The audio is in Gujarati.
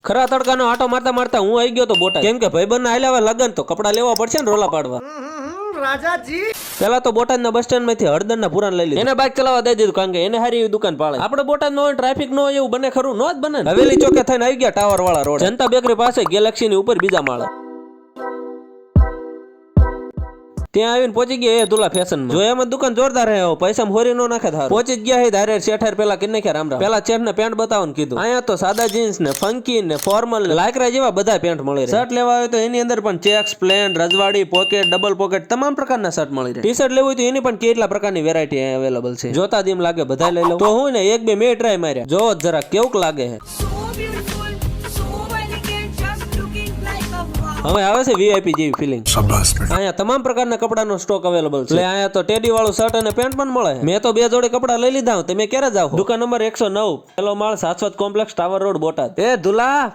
ખરા તડકાનો આટો મારતા મારતા હું આવી ગયો તો બોટાદ, કેમ કે ભાઈબંધ હાલ્યા લગન તો કપડા લેવા પડશે ને રોલા પાડવા. પેલા તો બોટાદના બસ સ્ટેન્ડ માંથી હળદરના પુરાણ લઈ લીધું, એને બાઇક ચલાવવા દઈ દીધું, કારણ કે એને હારી એવી દુકાન પાળે. આપણે બોટાદ નો હોય ટ્રાફિક નો હોય એવું બને ખરું? નો જ બને. હવેલી ચોકે થઈને આવી ગયા ટાવર વાળા રોડ, જનતા બેકરી પાસે ગેલેક્સી ની ઉપર બીજા માળે. ત્યાં આવીને પહોંચી ગયા એ દુલા ફેશન માં. જો એમાં દુકાન જોરદાર હે, પૈસા હોરી નો નાખે ધાર. પહોંચી ગયા હે ધારે શેઠાર પેલા કિન્ને કે રામ રામ. પેલા શેઠ ને પેન્ટ બતાવો ને કીધું અહીંયા તો સાદા જીન્સ ને ફંકી ને ફોર્મલ ને લાકરા જેવા બધા પેન્ટ મળી રહે. શર્ટ લેવા હોય તો એની અંદર પણ ચેક્સ, પ્લેન, રજવાડી, પોકેટ, ડબલ પોકેટ તમામ પ્રકારના શર્ટ મળી રહે. ટી શર્ટ લેવું હોય તો એની પણ કેટલા પ્રકારની વેરાયટી અવેલેબલ છે. જોતા જ એમ લાગે બધા લઈ લો. તો હું ને એક બે મેં ટ્રાય માર્યા, જોવો જરા કેવું લાગે છે. હવે આવે છે વીઆઈપી જેવી ફિલિંગ. અહીંયા તમામ પ્રકારના કપડાનો સ્ટોક અવેલેબલ છે. એટલે અહીંયા તો ટેડી વાળું શર્ટ અને પેન્ટ પણ મળે. મેં તો 2 જોડી કપડા લઈ લીધા. તમે ક્યારે જાવ? દુકાન નંબર 109, પેલો માળ, શાશ્વત કોમ્પ્લેક્સ, ટાવર રોડ, બોટાદ. એ ધુલા